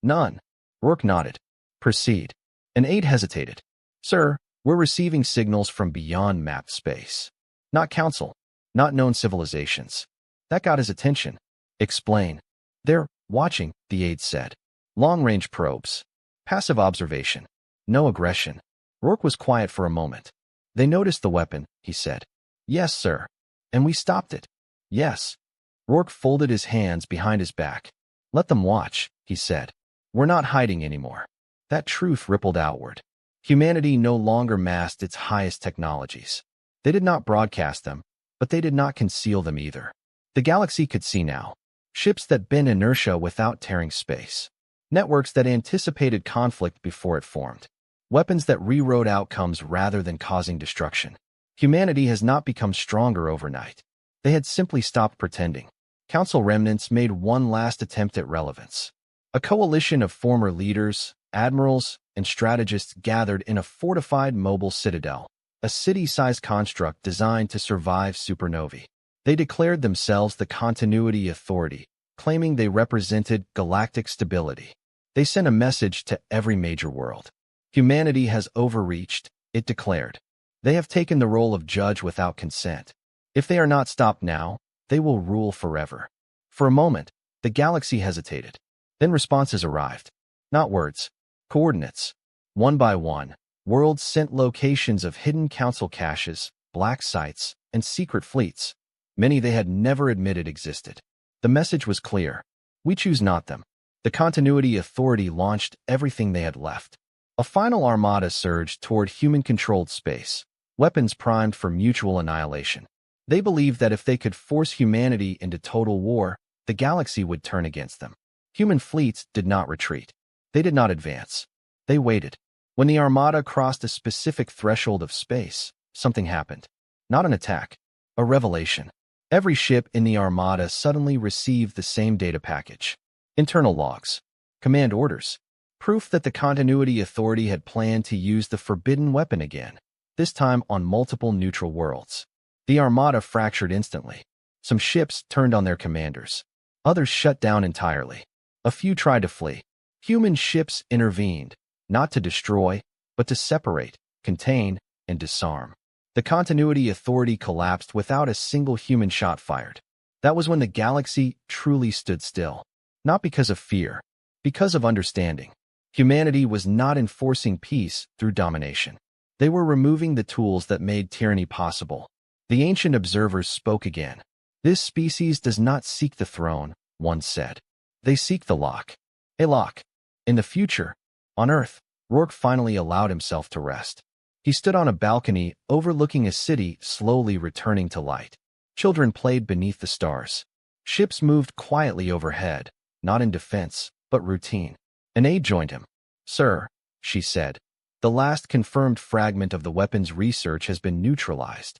None. Rourke nodded. Proceed. An aide hesitated. Sir, we're receiving signals from beyond mapped space. Not Council. Not known civilizations. That got his attention. Explain. They're watching, the aide said. Long-range probes. Passive observation. No aggression. Rourke was quiet for a moment. They noticed the weapon, he said. Yes, sir. And we stopped it. Yes. Rourke folded his hands behind his back. Let them watch, he said. We're not hiding anymore. That truth rippled outward. Humanity no longer masked its highest technologies. They did not broadcast them, but they did not conceal them either. The galaxy could see now. Ships that bent inertia without tearing space. Networks that anticipated conflict before it formed. Weapons that rewrote outcomes rather than causing destruction. Humanity has not become stronger overnight. They had simply stopped pretending. Council remnants made one last attempt at relevance. A coalition of former leaders, admirals, and strategists gathered in a fortified mobile citadel, a city-sized construct designed to survive supernovae. They declared themselves the Continuity Authority, claiming they represented galactic stability. They sent a message to every major world. Humanity has overreached, it declared. They have taken the role of judge without consent. If they are not stopped now, they will rule forever. For a moment, the galaxy hesitated. Then responses arrived. Not words. Coordinates. One by one, worlds sent locations of hidden council caches, black sites, and secret fleets. Many they had never admitted existed. The message was clear. We choose not them. The Continuity Authority launched everything they had left. A final armada surged toward human-controlled space, weapons primed for mutual annihilation. They believed that if they could force humanity into total war, the galaxy would turn against them. Human fleets did not retreat. They did not advance. They waited. When the armada crossed a specific threshold of space, something happened. Not an attack. A revelation. Every ship in the armada suddenly received the same data package. Internal logs. Command orders. Proof that the Continuity Authority had planned to use the forbidden weapon again, this time on multiple neutral worlds. The armada fractured instantly. Some ships turned on their commanders. Others shut down entirely. A few tried to flee. Human ships intervened, not to destroy, but to separate, contain, and disarm. The Continuity Authority collapsed without a single human shot fired. That was when the galaxy truly stood still. Not because of fear, because of understanding. Humanity was not enforcing peace through domination. They were removing the tools that made tyranny possible. The ancient observers spoke again. This species does not seek the throne, one said. They seek the lock. A lock. In the future, on Earth, Rourke finally allowed himself to rest. He stood on a balcony overlooking a city slowly returning to light. Children played beneath the stars. Ships moved quietly overhead, not in defense, but routine. An aide joined him. Sir, she said, the last confirmed fragment of the weapon's research has been neutralized.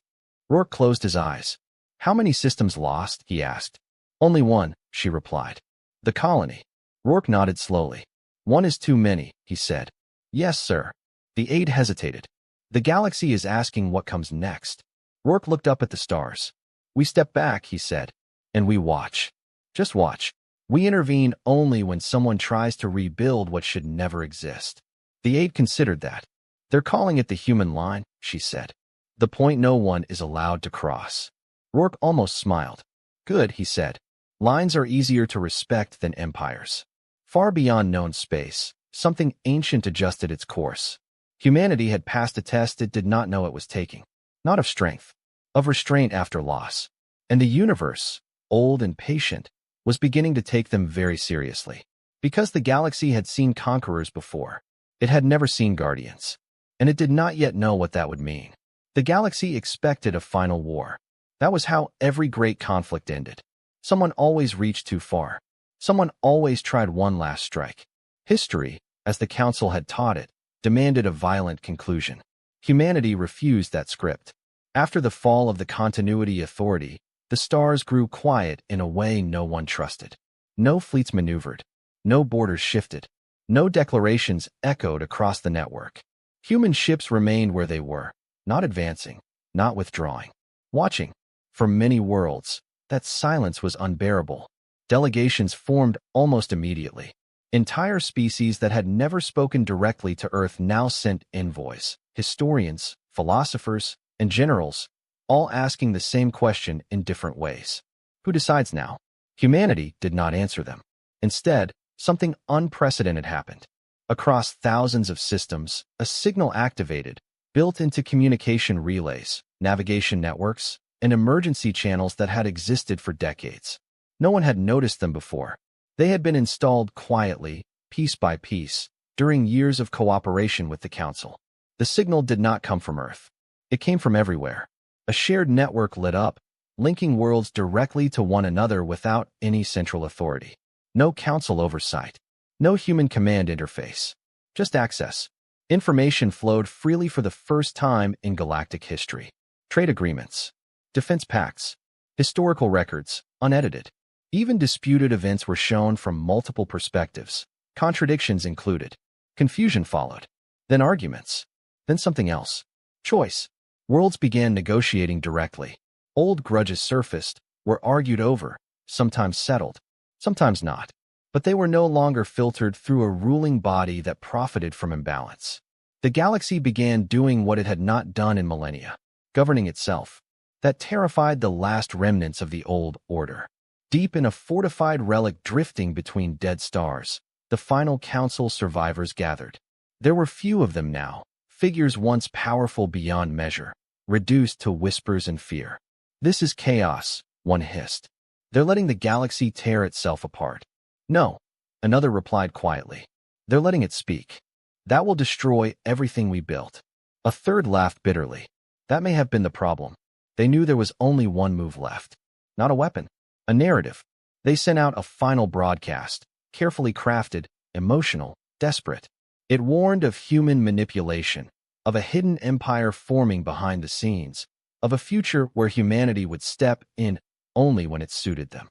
Rourke closed his eyes. How many systems lost? He asked. Only one, she replied. The colony. Rourke nodded slowly. One is too many, he said. Yes, sir. The aide hesitated. The galaxy is asking what comes next. Rourke looked up at the stars. We step back, he said, and we watch. Just watch. We intervene only when someone tries to rebuild what should never exist. The aide considered that. They're calling it the human line, she said. The point no one is allowed to cross. Rourke almost smiled. Good, he said. Lines are easier to respect than empires. Far beyond known space, something ancient adjusted its course. Humanity had passed a test it did not know it was taking. Not of strength, of restraint after loss. And the universe, old and patient, was beginning to take them very seriously. Because the galaxy had seen conquerors before, it had never seen guardians. And it did not yet know what that would mean. The galaxy expected a final war. That was how every great conflict ended. Someone always reached too far. Someone always tried one last strike. History, as the Council had taught it, demanded a violent conclusion. Humanity refused that script. After the fall of the Continuity Authority, the stars grew quiet in a way no one trusted. No fleets maneuvered. No borders shifted. No declarations echoed across the network. Human ships remained where they were, not advancing, not withdrawing, watching. For many worlds, that silence was unbearable. Delegations formed almost immediately. Entire species that had never spoken directly to Earth now sent envoys, historians, philosophers, and generals, all asking the same question in different ways. Who decides now? Humanity did not answer them. Instead, something unprecedented happened. Across thousands of systems, a signal activated, built into communication relays, navigation networks, and emergency channels that had existed for decades. No one had noticed them before. They had been installed quietly, piece by piece, during years of cooperation with the Council. The signal did not come from Earth. It came from everywhere. A shared network lit up, linking worlds directly to one another without any central authority. No Council oversight. No human command interface. Just access. Information flowed freely for the first time in galactic history. Trade agreements, defense pacts, historical records, unedited. Even disputed events were shown from multiple perspectives. Contradictions included. Confusion followed. Then arguments. Then something else. Choice. Worlds began negotiating directly. Old grudges surfaced, were argued over, sometimes settled, sometimes not. But they were no longer filtered through a ruling body that profited from imbalance. The galaxy began doing what it had not done in millennia, governing itself. That terrified the last remnants of the old order. Deep in a fortified relic drifting between dead stars, the final Council survivors gathered. There were few of them now, figures once powerful beyond measure, reduced to whispers and fear. This is chaos, one hissed. They're letting the galaxy tear itself apart. No, another replied quietly. They're letting it speak. That will destroy everything we built. A third laughed bitterly. That may have been the problem. They knew there was only one move left. Not a weapon. A narrative. They sent out a final broadcast, carefully crafted, emotional, desperate. It warned of human manipulation, of a hidden empire forming behind the scenes, of a future where humanity would step in only when it suited them.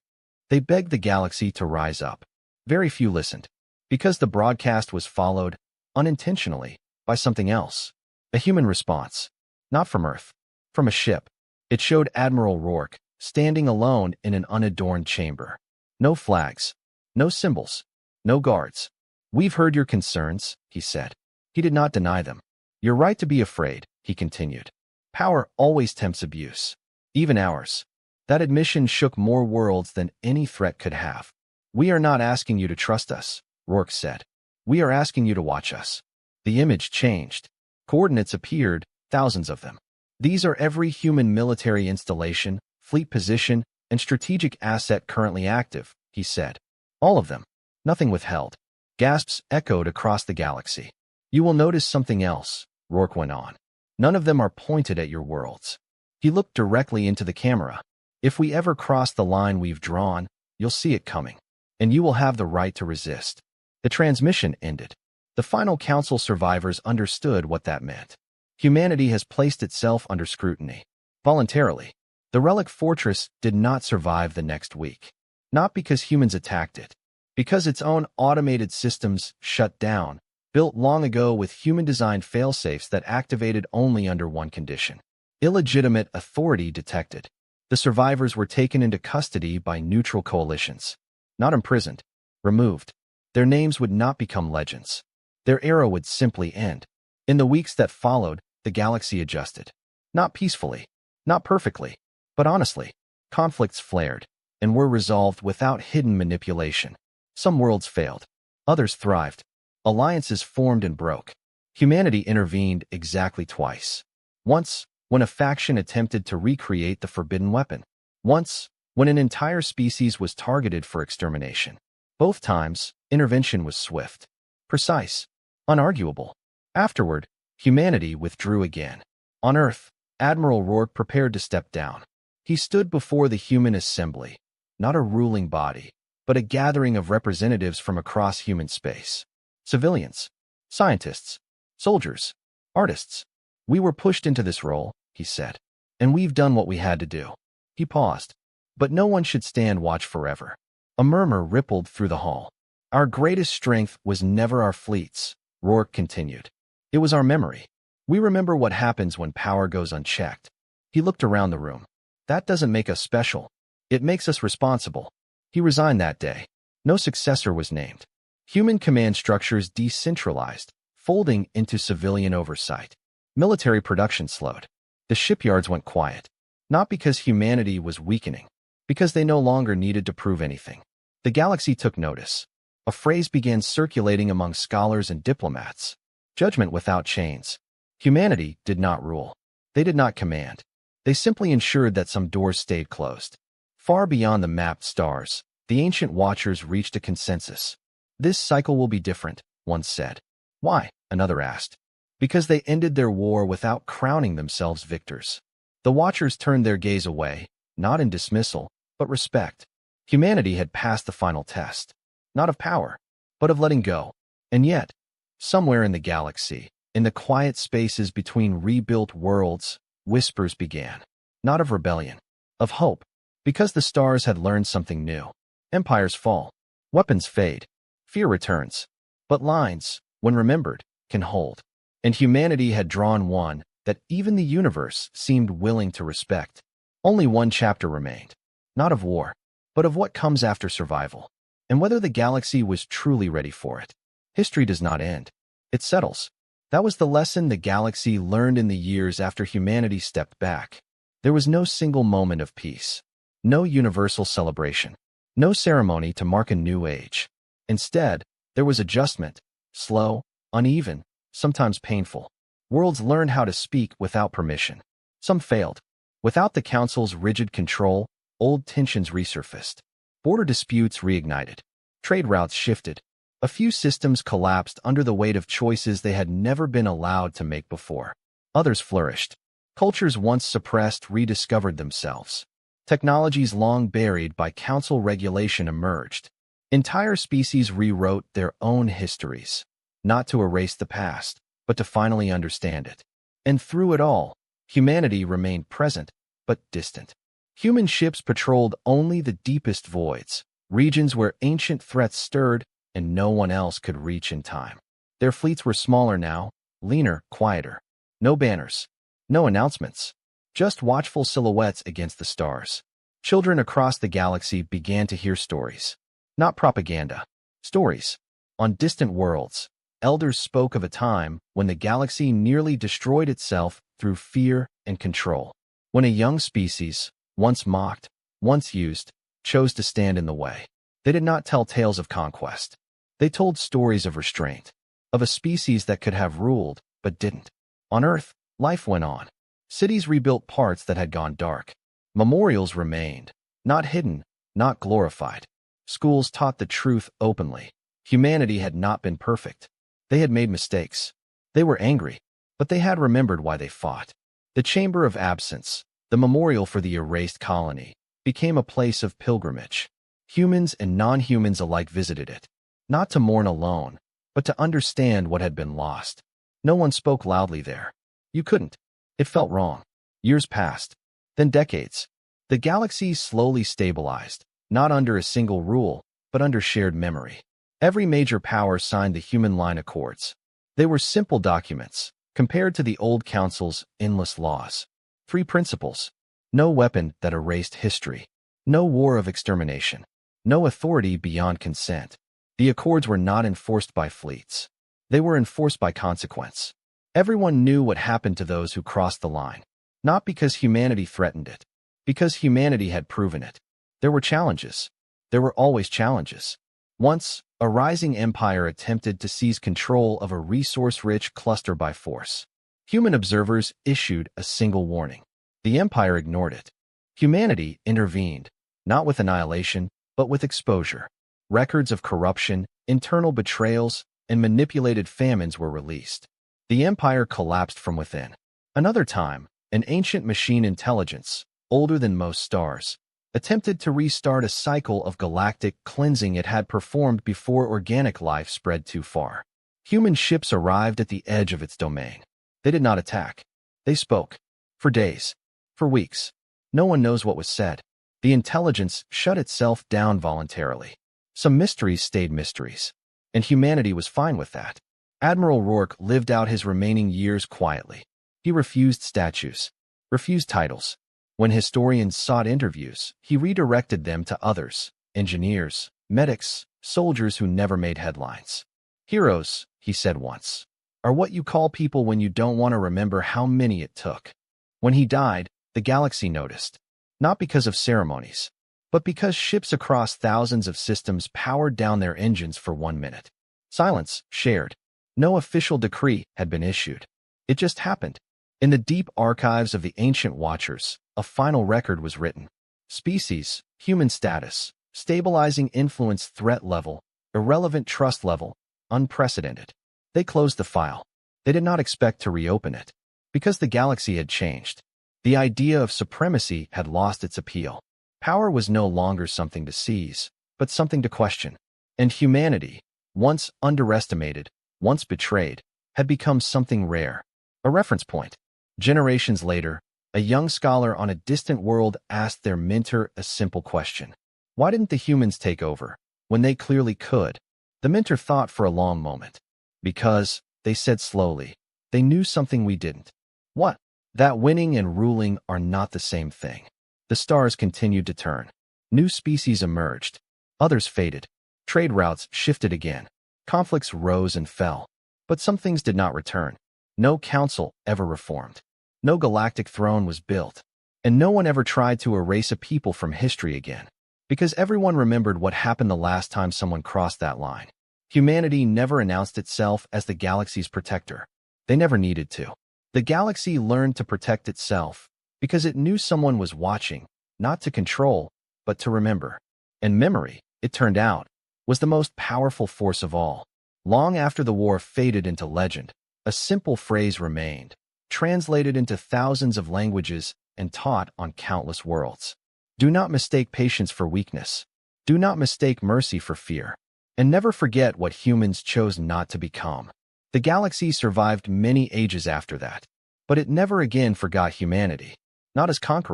They begged the galaxy to rise up. Very few listened, because the broadcast was followed, unintentionally, by something else. A human response. Not from Earth. From a ship. It showed Admiral Rourke, standing alone in an unadorned chamber. No flags. No symbols. No guards. We've heard your concerns, he said. He did not deny them. You're right to be afraid, he continued. Power always tempts abuse. Even ours. That admission shook more worlds than any threat could have. We are not asking you to trust us, Rourke said. We are asking you to watch us. The image changed. Coordinates appeared, thousands of them. These are every human military installation, fleet position, and strategic asset currently active, he said. All of them. Nothing withheld. Gasps echoed across the galaxy. You will notice something else, Rourke went on. None of them are pointed at your worlds. He looked directly into the camera. If we ever cross the line we've drawn, you'll see it coming. And you will have the right to resist. The transmission ended. The final Council survivors understood what that meant. Humanity has placed itself under scrutiny. Voluntarily. The relic fortress did not survive the next week. Not because humans attacked it. Because its own automated systems shut down, built long ago with human-designed failsafes that activated only under one condition. Illegitimate authority detected. The survivors were taken into custody by neutral coalitions. Not imprisoned. Removed. Their names would not become legends. Their era would simply end. In the weeks that followed, the galaxy adjusted. Not peacefully. Not perfectly. But honestly. Conflicts flared, and were resolved without hidden manipulation. Some worlds failed. Others thrived. Alliances formed and broke. Humanity intervened exactly twice. Once, when a faction attempted to recreate the forbidden weapon. Once, when an entire species was targeted for extermination. Both times, intervention was swift, precise, unarguable. Afterward, humanity withdrew again. On Earth, Admiral Rourke prepared to step down. He stood before the human assembly. not a ruling body, but a gathering of representatives from across human space. Civilians, scientists, soldiers, artists. We were pushed into this role, he said, and we've done what we had to do. He paused. But no one should stand watch forever. A murmur rippled through the hall. Our greatest strength was never our fleets, Rourke continued. It was our memory. We remember what happens when power goes unchecked. He looked around the room. That doesn't make us special. It makes us responsible. He resigned that day. No successor was named. Human command structures decentralized, folding into civilian oversight. Military production slowed. The shipyards went quiet. Not because humanity was weakening, because they no longer needed to prove anything. The galaxy took notice. A phrase began circulating among scholars and diplomats. Judgment without chains. Humanity did not rule. They did not command. They simply ensured that some doors stayed closed. Far beyond the mapped stars, the ancient watchers reached a consensus. This cycle will be different, one said. Why? Another asked. Because they ended their war without crowning themselves victors. The watchers turned their gaze away, not in dismissal, but respect. Humanity had passed the final test. Not of power, but of letting go. And yet, somewhere in the galaxy, in the quiet spaces between rebuilt worlds, whispers began. Not of rebellion, of hope. Because the stars had learned something new. Empires fall. Weapons fade. Fear returns. But lines, when remembered, can hold. And humanity had drawn one that even the universe seemed willing to respect. Only one chapter remained. Not of war, but of what comes after survival. And whether the galaxy was truly ready for it. History does not end. It settles. That was the lesson the galaxy learned in the years after humanity stepped back. There was no single moment of peace. No universal celebration. No ceremony to mark a new age. Instead, there was adjustment. Slow, uneven, sometimes painful. Worlds learned how to speak without permission. Some failed. Without the Council's rigid control, old tensions resurfaced. Border disputes reignited. Trade routes shifted. A few systems collapsed under the weight of choices they had never been allowed to make before. Others flourished. Cultures once suppressed rediscovered themselves. Technologies long buried by Council regulation emerged. Entire species rewrote their own histories, not to erase the past, but to finally understand it. And through it all, humanity remained present, but distant. Human ships patrolled only the deepest voids, regions where ancient threats stirred and no one else could reach in time. Their fleets were smaller now, leaner, quieter. No banners, no announcements, just watchful silhouettes against the stars. Children across the galaxy began to hear stories. Not propaganda. Stories. On distant worlds, elders spoke of a time when the galaxy nearly destroyed itself through fear and control. When a young species, once mocked, once used, chose to stand in the way. They did not tell tales of conquest. They told stories of restraint, of a species that could have ruled, but didn't. On Earth, life went on. Cities rebuilt parts that had gone dark. Memorials remained, not hidden, not glorified. Schools taught the truth openly. Humanity had not been perfect. They had made mistakes. They were angry, but they had remembered why they fought. The Chamber of Absence, the memorial for the erased colony, became a place of pilgrimage. Humans and non-humans alike visited it, not to mourn alone, but to understand what had been lost. No one spoke loudly there. You couldn't. It felt wrong. Years passed. Then decades. The galaxy slowly stabilized, not under a single rule, but under shared memory. Every major power signed the Human Line Accords. They were simple documents, compared to the old Council's endless laws. 3 principles. No weapon that erased history. No war of extermination. No authority beyond consent. The accords were not enforced by fleets. They were enforced by consequence. Everyone knew what happened to those who crossed the line. Not because humanity threatened it, because humanity had proven it. There were challenges. There were always challenges. Once, a rising empire attempted to seize control of a resource-rich cluster by force. Human observers issued a single warning. The empire ignored it. Humanity intervened, not with annihilation, but with exposure. Records of corruption, internal betrayals, and manipulated famines were released. The empire collapsed from within. Another time, an ancient machine intelligence, older than most stars, attempted to restart a cycle of galactic cleansing it had performed before organic life spread too far. Human ships arrived at the edge of its domain. They did not attack. They spoke. For days. For weeks. No one knows what was said. The intelligence shut itself down voluntarily. Some mysteries stayed mysteries. And humanity was fine with that. Admiral Rourke lived out his remaining years quietly. He refused statues. Refused titles. When historians sought interviews, he redirected them to others, engineers, medics, soldiers who never made headlines. Heroes, he said once, are what you call people when you don't want to remember how many it took. When he died, the galaxy noticed, not because of ceremonies, but because ships across thousands of systems powered down their engines for 1 minute. Silence, shared. No official decree had been issued. It just happened. In the deep archives of the ancient Watchers, a final record was written. Species, human status, stabilizing influence threat level, irrelevant trust level, unprecedented. They closed the file. They did not expect to reopen it. Because the galaxy had changed. The idea of supremacy had lost its appeal. Power was no longer something to seize, but something to question. And humanity, once underestimated, once betrayed, had become something rare. A reference point. Generations later, a young scholar on a distant world asked their mentor a simple question. Why didn't the humans take over, when they clearly could? The mentor thought for a long moment. Because, they said slowly, they knew something we didn't. What? That winning and ruling are not the same thing. The stars continued to turn. New species emerged. Others faded. Trade routes shifted again. Conflicts rose and fell. But some things did not return. No council ever reformed. No galactic throne was built. And no one ever tried to erase a people from history again. Because everyone remembered what happened the last time someone crossed that line. Humanity never announced itself as the galaxy's protector. They never needed to. The galaxy learned to protect itself because it knew someone was watching, not to control, but to remember. And memory, it turned out, was the most powerful force of all. Long after the war faded into legend, a simple phrase remained, translated into thousands of languages and taught on countless worlds. Do not mistake patience for weakness. Do not mistake mercy for fear. And never forget what humans chose not to become. The galaxy survived many ages after that, but it never again forgot humanity, not as conquerors.